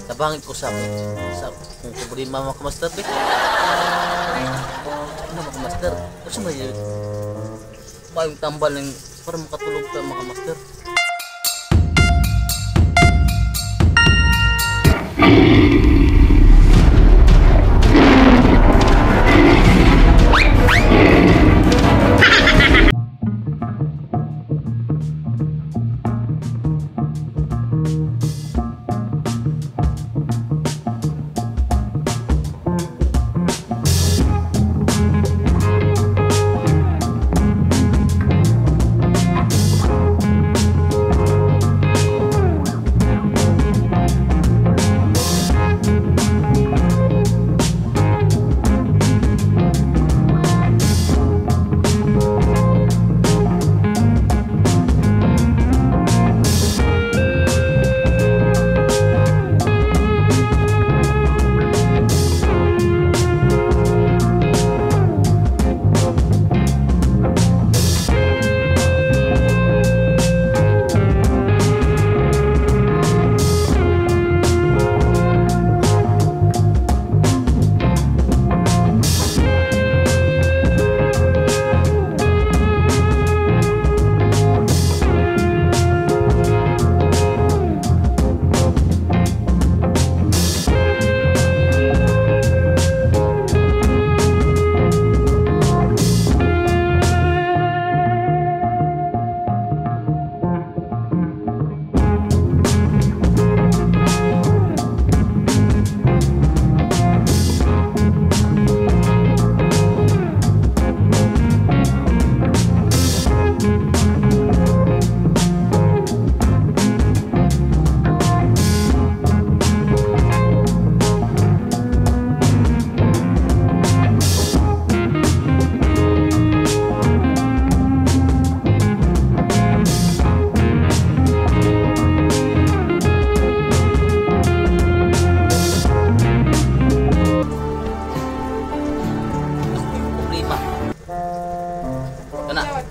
Tabangin ko sa kung problema mga kamaster be. Ano mga kamaster? Kasi may tambal ng para makatulog ka mga kamaster.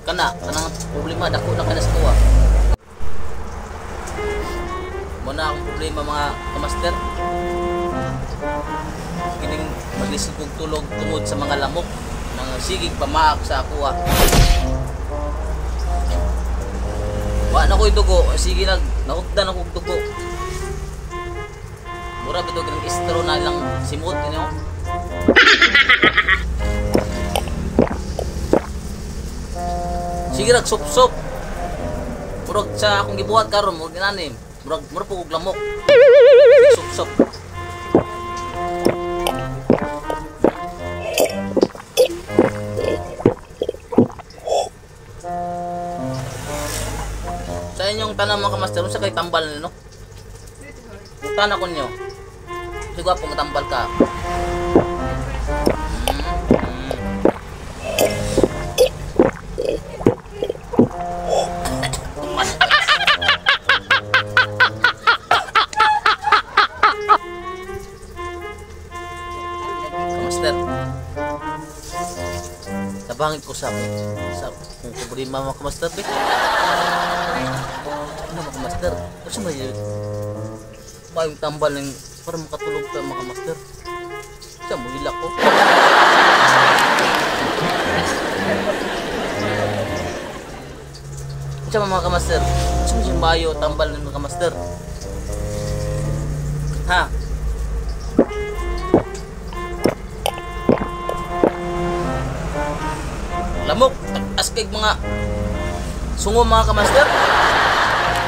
Kanang problema dako na kana sa tuwa. Muna akong problema mga kamaster. Kining maglisod kog tulog tungod sa mga lamok nang sigig pamaak sa ako. Wa na ko'y dugo, sige naugdan akong dugo. Mura bito kining istro na lang simot niyo. Sige rag sup-sup. Murag sa akong gibuhat karon mo ginanim. Murag po og lamok. Sup-sup. Sa inyong tanang mga kamaster, unsa kay tambal no? Tana ko niyo. Sigwa po matambal ka. Tabangin ko sa kung problema mga kamaster be. Ano mga kamaster? Kasi may tambal ng para makatulog ka mga kamaster. Siya mo hilak ko. Siya mga kamaster. Siya mo bayo tambal ng mga kamaster. Ha? Lamok, askig mga sungo mga kamaster.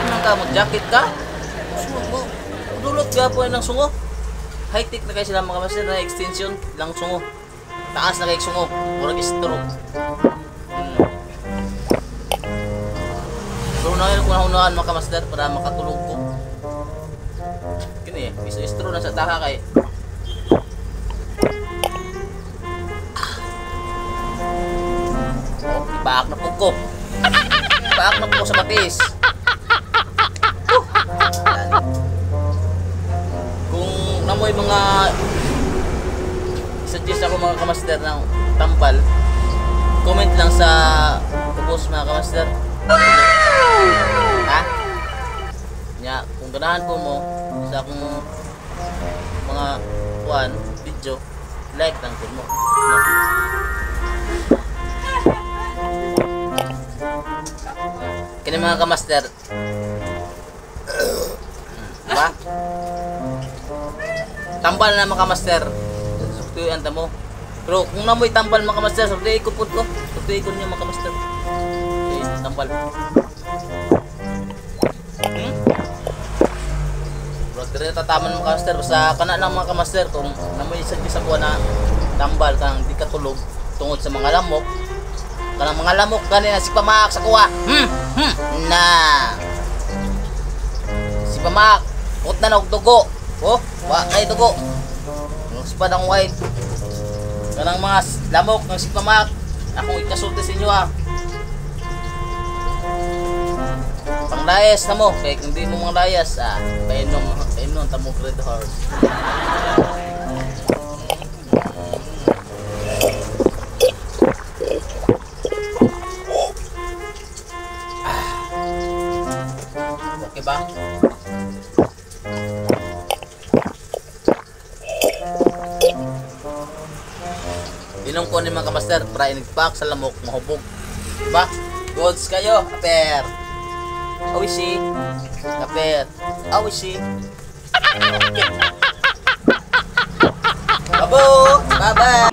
Ano ka, mag-jacket ka? Sungo mo. Udulot ka po ng sungo. High-tech na kayo sila mga kamaster na extension lang sungo. Taas na kayo sungo. Murag istro. Pero na yun kung naunaan mga kamaster para makatulog ko. Kini, istro na sa taha kay. Paak na po ko. Paak na po sa batis. Kung namoy mga suggest ako mga kamaster ng tambal, comment lang sa post mga kamaster. Ha? Nya, kung ganahan po mo sa akong mga kuan video, like lang po mo. No? Kini mga kamaster. Ba? Tambal na mga kamaster. Suktuyan ta mo. Pero kung namoy tambal mga kamaster, suktuyan ko pud ko. Suktuyan ko niya mga kamaster. Okay, tambal. Dire tataman mga kamaster basta kana lang mga kamaster kung namoy sa buwan na tambal kang di katulog tungod sa mga lamok. Kanang mga lamok gani na si Pamak sa kuha. Na. Si Pamak, ut na og dugo. Oh, wa kay dugo. Si padang white. Kanang mga lamok ng si Pamak, akong ikasulti sa inyo ha. Panglayas na mo, kaya kung di mo mga layas, painom tamog red horse. Okay ba? Inom ko ni mga kamaster, para inigpak sa lamok, mahubog. Diba? Goods kayo, aper. Awishi, aper. Awishi. Babo, bye-bye.